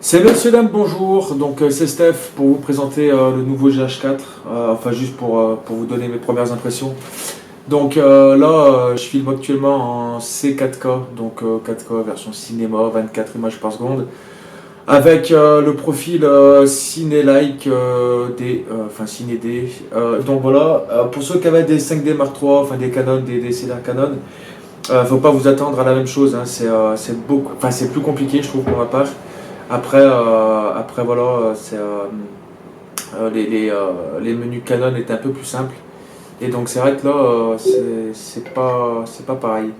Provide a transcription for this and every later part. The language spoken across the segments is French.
C'est Monsieur Dame, bonjour. Donc c'est Steph pour vous présenter le nouveau GH4. Enfin juste pour vous donner mes premières impressions. Donc là, je filme actuellement en C4K, donc 4K version cinéma, 24 images par seconde, avec le profil Ciné-like D, enfin Ciné D. Donc voilà, pour ceux qui avaient des 5D Mark III, enfin des Canon, des DSLR Canon, faut pas vous attendre à la même chose. Hein. C'est beaucoup, enfin c'est plus compliqué, je trouve pour ma part. Après voilà, les menus Canon étaient un peu plus simples. Et donc c'est vrai que là, c'est pas pareil.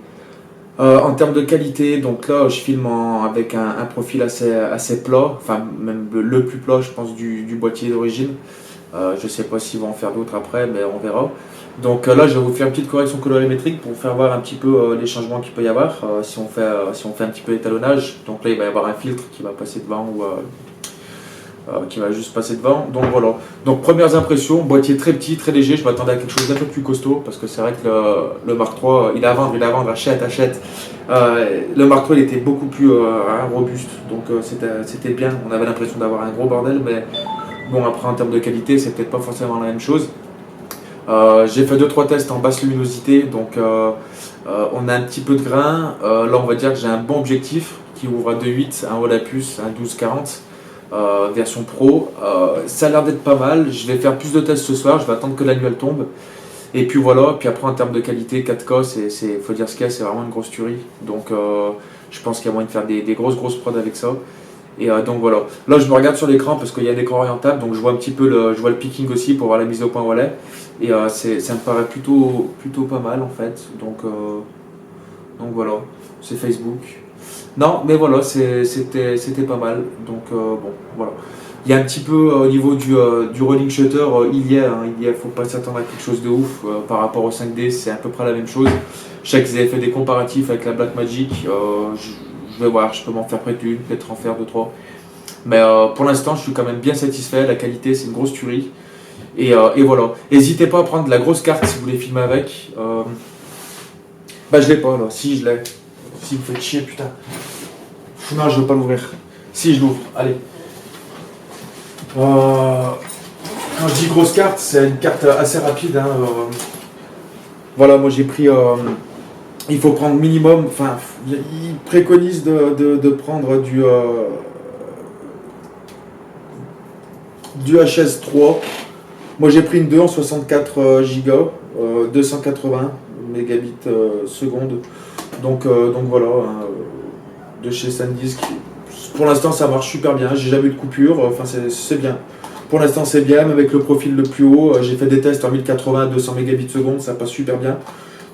En termes de qualité, donc là, je filme avec un profil assez plat, enfin même le plus plat, je pense, du boîtier d'origine. Je sais pas s'ils vont en faire d'autres après, mais on verra. Donc là, je vais vous faire une petite correction colorimétrique pour vous faire voir un petit peu les changements qu'il peut y avoir si on fait un petit peu l'étalonnage. Donc là, il va y avoir un filtre qui va passer devant ou qui va juste passer devant. Donc voilà. Donc premières impressions, boîtier très petit, très léger. Je m'attendais à quelque chose d'un peu plus costaud parce que c'est vrai que le Mark III, il est à vendre, achète, achète. Le Mark III, il était beaucoup plus robuste. Donc c'était bien. On avait l'impression d'avoir un gros bordel, mais bon, après en termes de qualité, c'est peut-être pas forcément la même chose. J'ai fait 2-3 tests en basse luminosité, donc on a un petit peu de grain. Là, on va dire que j'ai un bon objectif qui ouvre à 2.8, un Olympus, un 12-40, version pro. Ça a l'air d'être pas mal. Je vais faire plus de tests ce soir, je vais attendre que la nuit elle tombe. Et puis voilà, puis après en termes de qualité, 4K, faut dire ce qu'il y a, c'est vraiment une grosse tuerie. Donc je pense qu'il y a moyen de faire des grosses prods avec ça. Et donc voilà. Là, je me regarde sur l'écran parce qu'il y a un écran orientable, donc je vois un petit peu je vois le picking aussi pour voir la mise au point relais. Et ça me paraît plutôt pas mal en fait. Donc voilà, c'est Facebook. Non, mais voilà, c'était pas mal. Donc bon, voilà. Il y a un petit peu au niveau du rolling shutter, faut pas s'attendre à quelque chose de ouf par rapport au 5D, c'est à peu près la même chose. Je sais qu'ils avaient fait des comparatifs avec la Blackmagic. Je vais voir, je peux m'en faire prêter une, peut-être en faire deux, trois. Mais pour l'instant, je suis quand même bien satisfait. La qualité, c'est une grosse tuerie. Et voilà. N'hésitez pas à prendre la grosse carte si vous voulez filmer avec. Bah, je l'ai pas là. Si, je l'ai. Si, vous faites chier, putain. Non, je veux pas l'ouvrir. Si, je l'ouvre. Allez. Quand je dis grosse carte, c'est une carte assez rapide. Hein. Voilà, moi j'ai pris. Il faut prendre minimum. Enfin, il préconise de prendre du HS3. Moi j'ai pris une 2 en 64 Go, 280 mégabits seconde. Donc voilà, hein, de chez SanDisk. Pour l'instant ça marche super bien, j'ai jamais eu de coupure, enfin c'est bien. Pour l'instant c'est bien, même avec le profil le plus haut, j'ai fait des tests en 1080 à 200 mégabits seconde, ça passe super bien.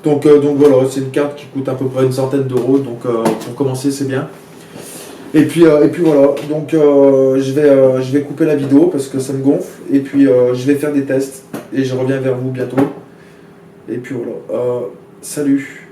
Donc voilà, c'est une carte qui coûte à peu près une centaine d'euros, donc pour commencer c'est bien. Et puis voilà, donc je vais couper la vidéo parce que ça me gonfle, et puis je vais faire des tests, et je reviens vers vous bientôt. Et puis voilà, salut.